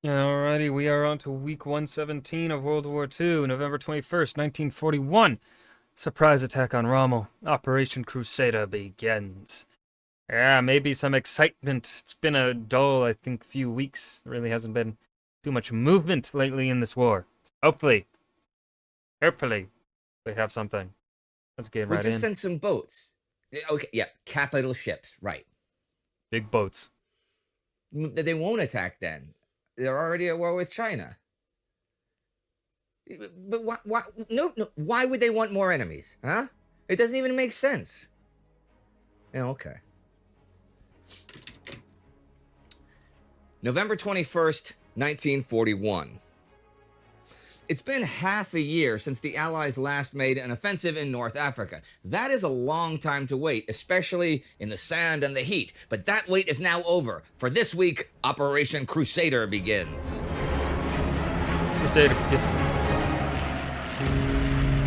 Alrighty, we are on to week 117 of World War II, November 21st, 1941. Surprise attack on Rommel. Operation Crusader begins. Yeah, maybe some excitement. It's been a dull, I think, few weeks. There really hasn't been too much movement lately in this war. Hopefully, we have something. Let's get We right just in. sent some boats. Okay, yeah, capital ships, right. Big boats. They won't attack then. They're already at war with China. But why, no, why would they want more enemies, huh? It doesn't even make sense. Yeah, okay. November 21st, 1941. It's been half a year since the Allies last made an offensive in North Africa. That is a long time to wait, especially in the sand and the heat. But that wait is now over. For this week, Operation Crusader begins. Crusader begins.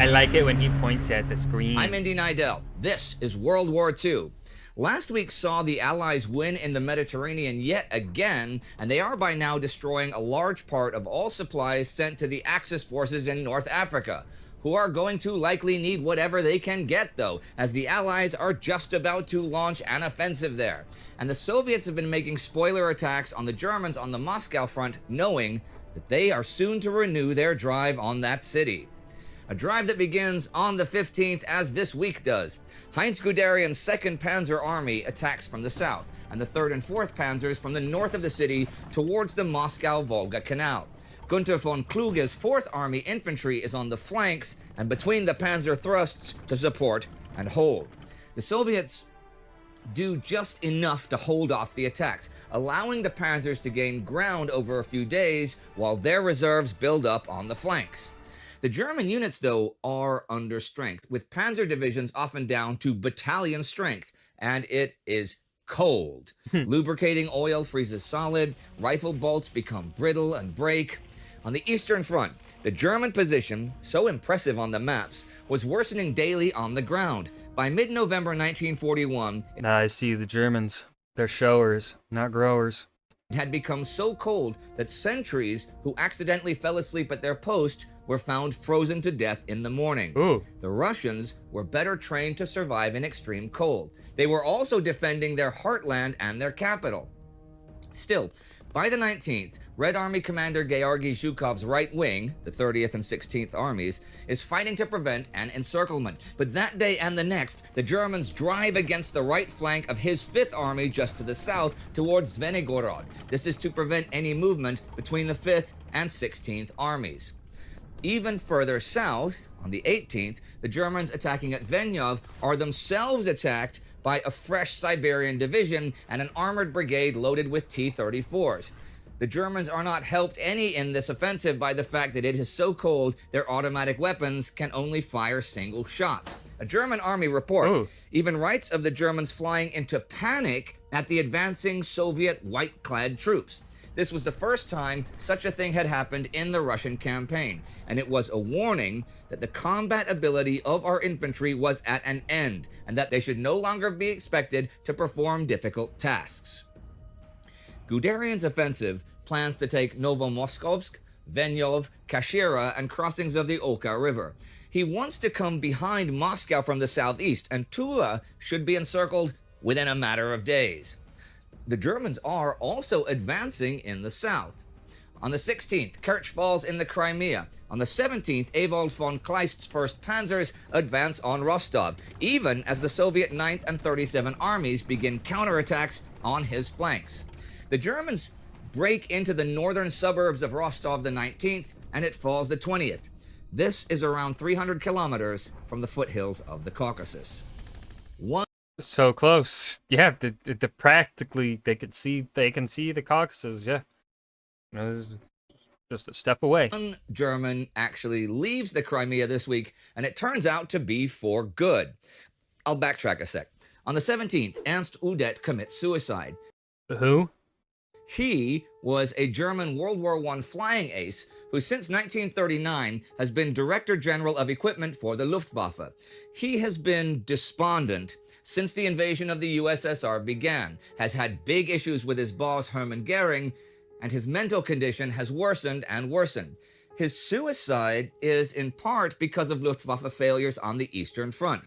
I like it when he points at the screen. I'm Indy Nidell. This is World War II. Last week saw the Allies win in the Mediterranean yet again, and they are by now destroying a large part of all supplies sent to the Axis forces in North Africa, who are going to likely need whatever they can get, though, as the Allies are just about to launch an offensive there. And the Soviets have been making spoiler attacks on the Germans on the Moscow front, knowing that they are soon to renew their drive on that city. A drive that begins on the 15th, as this week does. Heinz Guderian's 2nd Panzer Army attacks from the south, and the 3rd and 4th Panzers from the north of the city towards the Moscow-Volga Canal. Gunther von Kluge's 4th Army infantry is on the flanks and between the panzer thrusts to support and hold. The Soviets do just enough to hold off the attacks, allowing the panzers to gain ground over a few days while their reserves build up on the flanks. The German units, though, are under strength, with panzer divisions often down to battalion strength, and it is cold. Lubricating oil freezes solid, rifle bolts become brittle and break. On the Eastern Front, the German position, so impressive on the maps, was worsening daily on the ground. By mid-November 1941, I see the Germans. They're showers, not growers. it had become so cold that sentries who accidentally fell asleep at their post were found frozen to death in the morning. Ooh. The Russians were better trained to survive in extreme cold. They were also defending their heartland and their capital. Still, by the 19th, Red Army Commander Georgy Zhukov's right wing, the 30th and 16th Armies, is fighting to prevent an encirclement. But that day and the next, the Germans drive against the right flank of his 5th Army just to the south towards Zvenigorod. This is to prevent any movement between the 5th and 16th Armies. Even further south, on the 18th, the Germans attacking at Venyov are themselves attacked by a fresh Siberian division and an armored brigade loaded with T-34s. The Germans are not helped any in this offensive by the fact that it is so cold their automatic weapons can only fire single shots. A German army report even writes of the Germans flying into panic at the advancing Soviet white-clad troops. This was the first time such a thing had happened in the Russian campaign, and it was a warning that the combat ability of our infantry was at an end, and that they should no longer be expected to perform difficult tasks. Guderian's offensive plans to take Novomoskovsk, Venyov, Kashira, and crossings of the Oka River. He wants to come behind Moscow from the southeast, and Tula should be encircled within a matter of days. The Germans are also advancing in the south. On the 16th, Kerch falls in the Crimea. On the 17th, Ewald von Kleist's 1st Panzers advance on Rostov, even as the Soviet 9th and 37 armies begin counterattacks on his flanks. The Germans break into the northern suburbs of Rostov the 19th, and it falls the 20th. This is around 300 kilometers from the foothills of the Caucasus. So close. Yeah, the practically they can see the Caucasus, yeah. Just a step away. One German actually leaves the Crimea this week, and it turns out to be for good. I'll backtrack a sec. On the 17th, Ernst Udet commits suicide. Who? He was a German World War I flying ace who since 1939 has been Director General of Equipment for the Luftwaffe. He has been despondent since the invasion of the USSR began, has had big issues with his boss Hermann Goering, and his mental condition has worsened and worsened. His suicide is in part because of Luftwaffe failures on the Eastern Front.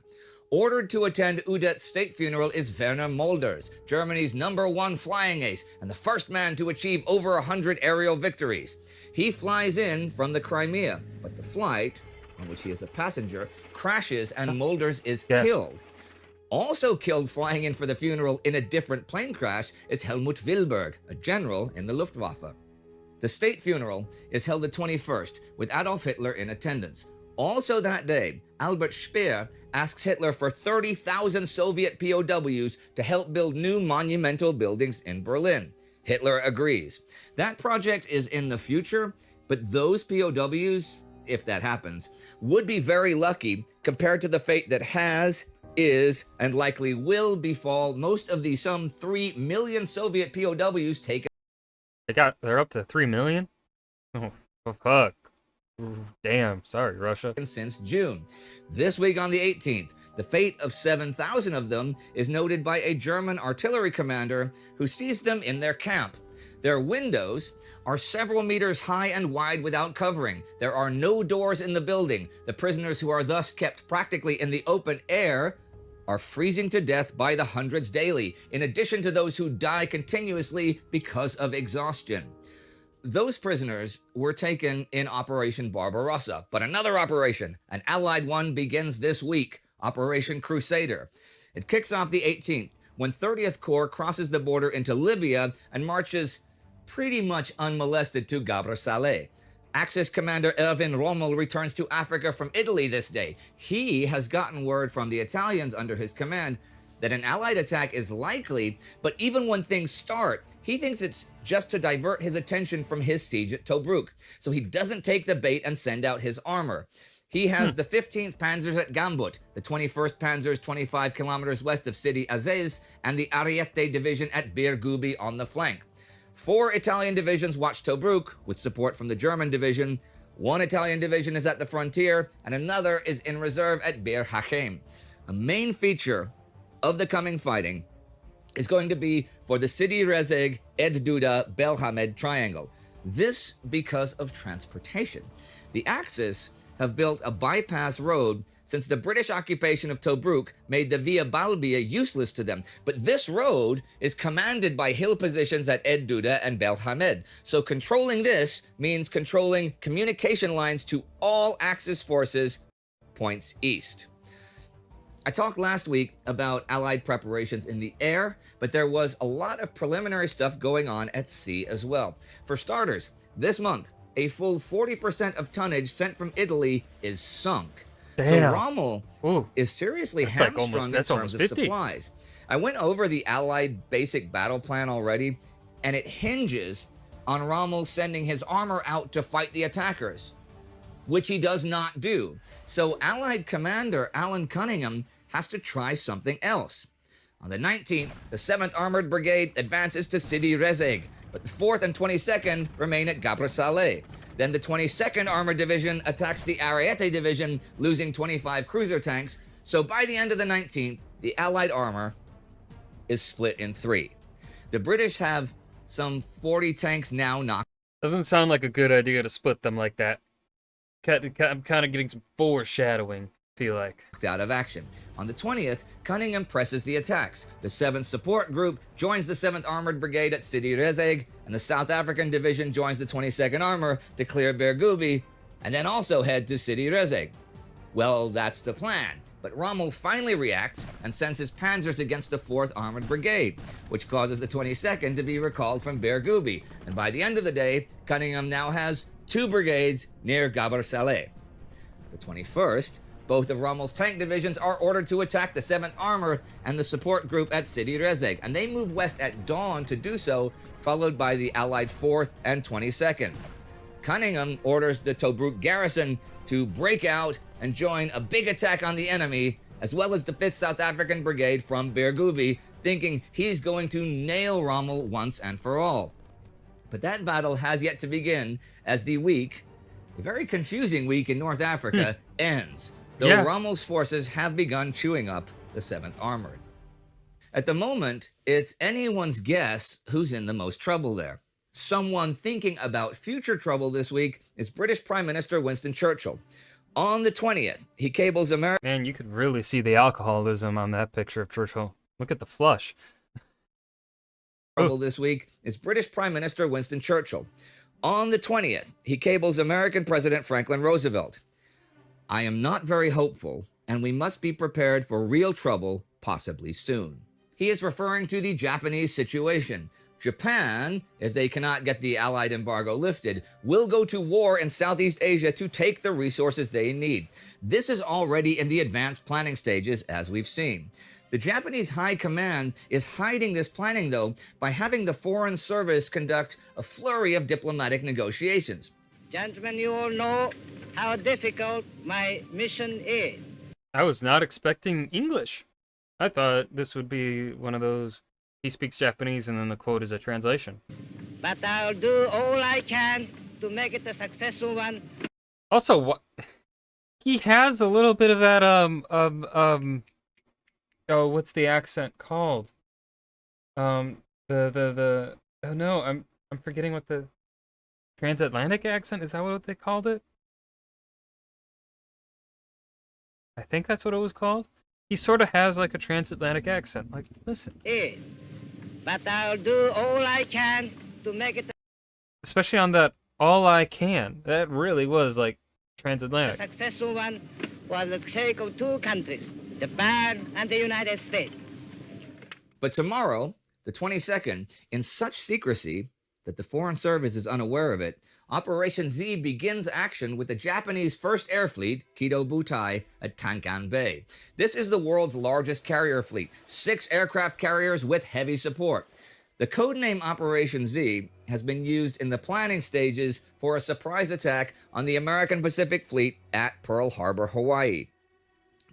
Ordered to attend Udet's state funeral is Werner Mulders, Germany's #1 flying ace and the first man to achieve over 100 aerial victories. He flies in from the Crimea, but the flight, on which he is a passenger, crashes and Mulders is killed. Also killed flying in for the funeral in a different plane crash is Helmut Wilberg, a general in the Luftwaffe. The state funeral is held the 21st, with Adolf Hitler in attendance. Also that day, Albert Speer asks Hitler for 30,000 Soviet POWs to help build new monumental buildings in Berlin. Hitler agrees. That project is in the future, but those POWs, if that happens, would be very lucky compared to the fate that has, is, and likely will befall most of the some 3 million Soviet POWs taken. They're up to 3 million? Oh, fuck. Damn, sorry, Russia. Since June. This week on the 18th, the fate of 7,000 of them is noted by a German artillery commander who sees them in their camp. Their windows are several meters high and wide without covering. There are no doors in the building. The prisoners, who are thus kept practically in the open air, are freezing to death by the hundreds daily, in addition to those who die continuously because of exhaustion. Those prisoners were taken in Operation Barbarossa, but another operation, an Allied one, begins this week, Operation Crusader. It kicks off the 18th, when 30th Corps crosses the border into Libya and marches pretty much unmolested to Gabra Saleh. Axis Commander Erwin Rommel returns to Africa from Italy this day. He has gotten word from the Italians under his command that an Allied attack is likely, but even when things start, he thinks it's just to divert his attention from his siege at Tobruk, so he doesn't take the bait and send out his armor. He has the 15th Panzers at Gambut, the 21st Panzers 25 kilometers west of Sidi Aziz, and the Ariete Division at Bir Gubi on the flank. 4 Italian divisions watch Tobruk, with support from the German division. 1 Italian division is at the frontier, and another is in reserve at Bir Hakeim. A main feature of the coming fighting is going to be for the Sidi Rezeg, Ed Duda, Belhamed triangle. This because of transportation. The Axis have built a bypass road since the British occupation of Tobruk made the Via Balbia useless to them. But this road is commanded by hill positions at Ed Duda and Belhamed. So controlling this means controlling communication lines to all Axis forces points east. I talked last week about Allied preparations in the air, but there was a lot of preliminary stuff going on at sea as well. For starters, this month, a full 40% of tonnage sent from Italy is sunk. Damn. So Rommel is seriously hamstrung in terms of 50. supplies. I went over the Allied basic battle plan already, and it hinges on Rommel sending his armor out to fight the attackers, which he does not do. So Allied Commander Alan Cunningham has to try something else. On the 19th, the 7th Armored Brigade advances to Sidi Rezeg, but the 4th and 22nd remain at Gabra Saleh. Then the 22nd Armored Division attacks the Ariete Division, losing 25 cruiser tanks. So by the end of the 19th, the Allied armor is split in 3. The British have some 40 tanks now knocked. Doesn't sound like a good idea to split them like that. I'm kind of getting some foreshadowing, feel like. Out of action. On the 20th, Cunningham presses the attacks. The 7th Support Group joins the 7th Armored Brigade at Sidi Rezeg, and the South African Division joins the 22nd Armor to clear Bir Gubi, and then also head to Sidi Rezeg. Well, that's the plan. But Rommel finally reacts and sends his panzers against the 4th Armored Brigade, which causes the 22nd to be recalled from Bir Gubi. And by the end of the day, Cunningham now has 2 brigades near Gabra Saleh. The 21st, both of Rommel's tank divisions are ordered to attack the 7th Armor and the support group at Sidi Rezeg, and they move west at dawn to do so, followed by the Allied 4th and 22nd. Cunningham orders the Tobruk garrison to break out and join a big attack on the enemy, as well as the 5th South African Brigade from Bir Gubi, thinking he's going to nail Rommel once and for all. But that battle has yet to begin, as the week, a very confusing week in North Africa, ends, though Rommel's forces have begun chewing up the 7th Armored. At the moment, it's anyone's guess who's in the most trouble there. Someone thinking about future trouble this week is British Prime Minister Winston Churchill. On the 20th, he cables America. Man, you could really see the alcoholism on that picture of Churchill. Look at the flush. Trouble this week is British Prime Minister Winston Churchill. On the 20th, he cables American President Franklin Roosevelt. I am not very hopeful, and we must be prepared for real trouble, possibly soon. He is referring to the Japanese situation. Japan, if they cannot get the Allied embargo lifted, will go to war in Southeast Asia to take the resources they need. This is already in the advanced planning stages, as we've seen. The Japanese High Command is hiding this planning, though, by having the Foreign Service conduct a flurry of diplomatic negotiations. Gentlemen, you all know how difficult my mission is. I was not expecting English. I thought this would be one of those, he speaks Japanese and then the quote is a translation. But I'll do all I can to make it a successful one. Also, what he has a little bit of that oh, what's the accent called? Oh no, I'm forgetting what the transatlantic accent, is that what they called it? I think that's what it was called. He sort of has like a transatlantic accent. Like, listen. But I'll do all I can to make it Especially on that all I can. That really was like a transatlantic. successful one for the sake of two countries, Japan and the United States. But tomorrow, the 22nd, in such secrecy that the Foreign Service is unaware of it, Operation Z begins action with the Japanese 1st Air Fleet, Kido Butai, at Tankan Bay. This is the world's largest carrier fleet, 6 aircraft carriers with heavy support. The codename Operation Z has been used in the planning stages for a surprise attack on the American Pacific Fleet at Pearl Harbor, Hawaii.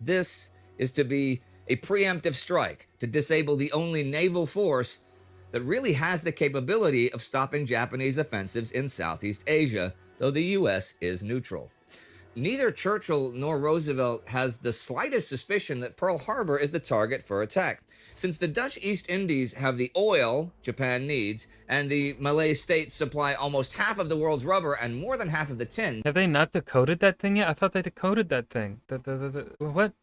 This is to be a preemptive strike to disable the only naval force that really has the capability of stopping Japanese offensives in Southeast Asia, though the US is neutral. Neither Churchill nor Roosevelt has the slightest suspicion that Pearl Harbor is the target for attack. Since the Dutch East Indies have the oil Japan needs, and the Malay states supply almost half of the world's rubber and more than half of the tin, Have they not decoded that thing yet? I thought they decoded that thing. What?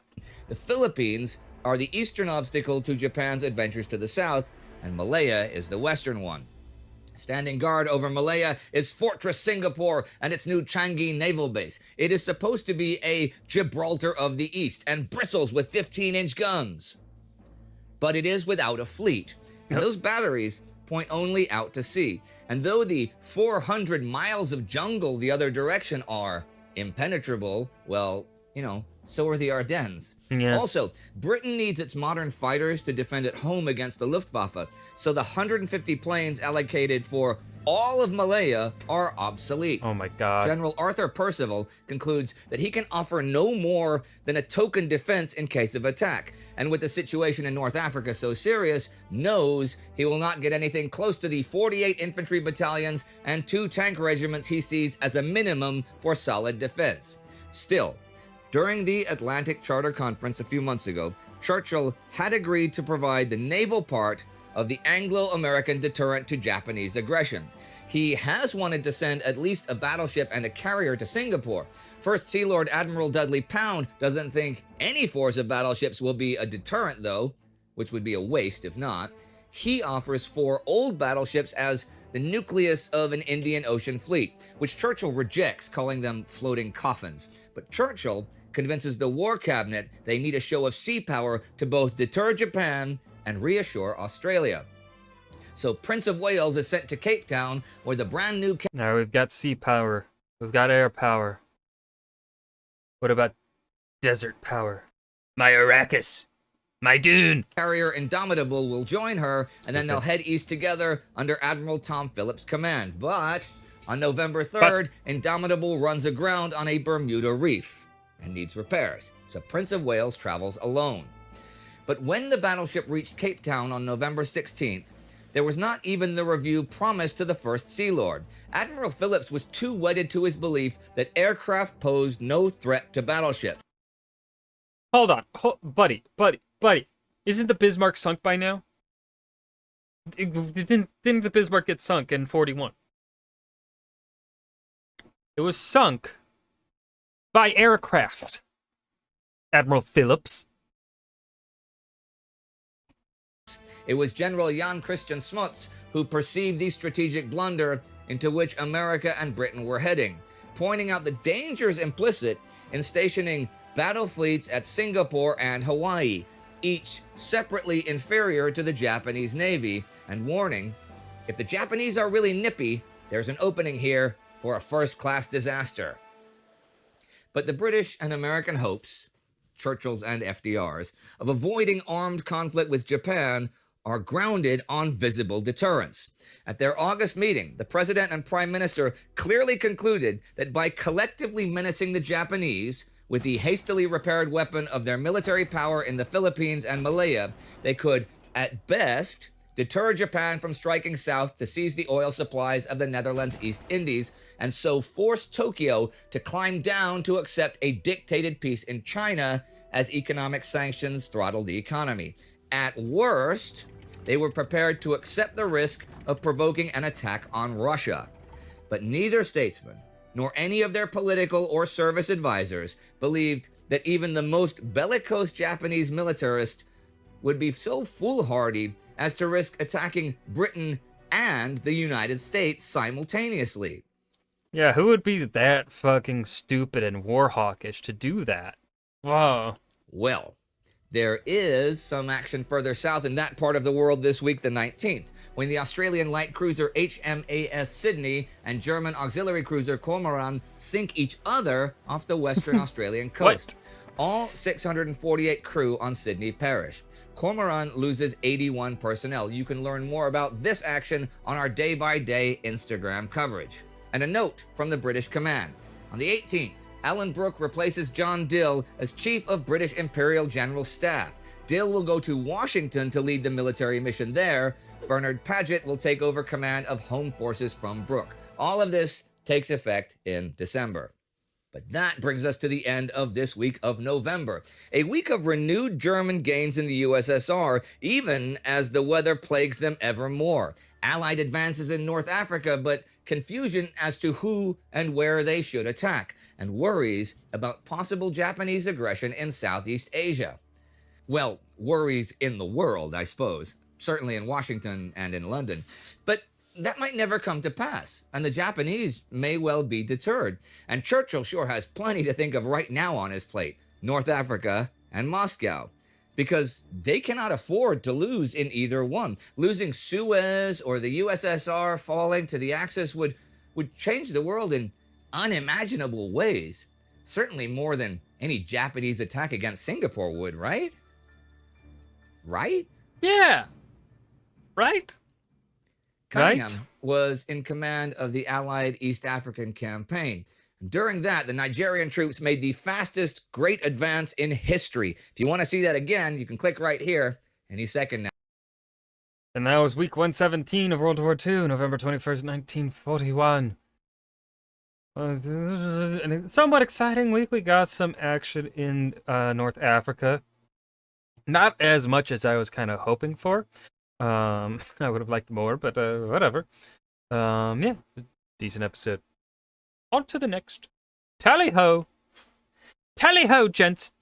the Philippines are the eastern obstacle to Japan's adventures to the south, and Malaya is the western one. Standing guard over Malaya is Fortress Singapore and its new Changi naval base. It is supposed to be a Gibraltar of the East and bristles with 15-inch guns. But it is without a fleet, and those batteries point only out to sea. And though the 400 miles of jungle the other direction are impenetrable, well, so are the Ardennes. Yeah. Also, Britain needs its modern fighters to defend at home against the Luftwaffe, so the 150 planes allocated for all of Malaya are obsolete. Oh my god. General Arthur Percival concludes that he can offer no more than a token defense in case of attack, and with the situation in North Africa so serious, knows he will not get anything close to the 48 infantry battalions and 2 tank regiments he sees as a minimum for solid defense. Still, during the Atlantic Charter Conference a few months ago, Churchill had agreed to provide the naval part of the Anglo-American deterrent to Japanese aggression. He has wanted to send at least a battleship and a carrier to Singapore. First Sea Lord Admiral Dudley Pound doesn't think any force of battleships will be a deterrent, though, which would be a waste if not. He offers 4 old battleships as the nucleus of an Indian Ocean fleet, which Churchill rejects, calling them floating coffins. But Churchill convinces the War Cabinet they need a show of sea power to both deter Japan and reassure Australia. So Prince of Wales is sent to Cape Town, where the brand new Now we've got sea power. We've got air power. What about desert power? My Arrakis. My Dune. carrier Indomitable will join her, and then they'll head east together under Admiral Tom Phillips' command. But on November 3rd, Indomitable runs aground on a Bermuda reef and needs repairs, so Prince of Wales travels alone. But when the battleship reached Cape Town on November 16th, there was not even the review promised to the First Sea Lord. Admiral Phillips was too wedded to his belief that aircraft posed no threat to battleships. Hold on. Buddy. Isn't the Bismarck sunk by now? Didn't the Bismarck get sunk in 41? It was sunk by aircraft. Admiral Phillips. It was General Jan Christian Smuts who perceived the strategic blunder into which America and Britain were heading, pointing out the dangers implicit in stationing battle fleets at Singapore and Hawaii, each separately inferior to the Japanese Navy, and warning, if the Japanese are really nippy, there's an opening here for a first-class disaster. But the British and American hopes, Churchill's and FDR's, of avoiding armed conflict with Japan are grounded on visible deterrence. At their August meeting, the President and Prime Minister clearly concluded that by collectively menacing the Japanese with the hastily repaired weapon of their military power in the Philippines and Malaya, they could, at best, deter Japan from striking south to seize the oil supplies of the Netherlands East Indies, and so force Tokyo to climb down to accept a dictated peace in China as economic sanctions throttled the economy. At worst, they were prepared to accept the risk of provoking an attack on Russia. But neither statesman, nor any of their political or service advisors, believed that even the most bellicose Japanese militarist would be so foolhardy as to risk attacking Britain and the United States simultaneously. Yeah, who would be that fucking stupid and warhawkish to do that? Wow. Well, there is some action further south in that part of the world this week, the 19th, when the Australian light cruiser HMAS Sydney and German auxiliary cruiser Cormoran sink each other off the western Australian coast. All 648 crew on Sydney perish. Cormoran loses 81 personnel. You can learn more about this action on our day-by-day Instagram coverage. And a note from the British command. On the 18th, Alan Brooke replaces John Dill as Chief of British Imperial General Staff. Dill will go to Washington to lead the military mission there. Bernard Paget will take over command of Home Forces from Brooke. All of this takes effect in December. But that brings us to the end of this week of November, a week of renewed German gains in the USSR, even as the weather plagues them ever more. Allied advances in North Africa, but confusion as to who and where they should attack, and worries about possible Japanese aggression in Southeast Asia. Well, worries in the world, I suppose, certainly in Washington and in London. But that might never come to pass, and the Japanese may well be deterred. And Churchill sure has plenty to think of right now on his plate, North Africa and Moscow, because they cannot afford to lose in either one. Losing Suez or the USSR falling to the Axis would change the world in unimaginable ways. Certainly more than any Japanese attack against Singapore would, right? Right? Yeah. Right? Cunningham was in command of the Allied East African campaign. During that, the Nigerian troops made the fastest great advance in history. If you want to see that again, you can click right here any second now. And that was week 117 of World War II, November 21st, 1941. And it's a somewhat exciting week. We got some action in North Africa. Not as much as I was kind of hoping for. I would have liked more, but whatever. Yeah, decent episode. On to the next. Tally ho! Tally ho, gents!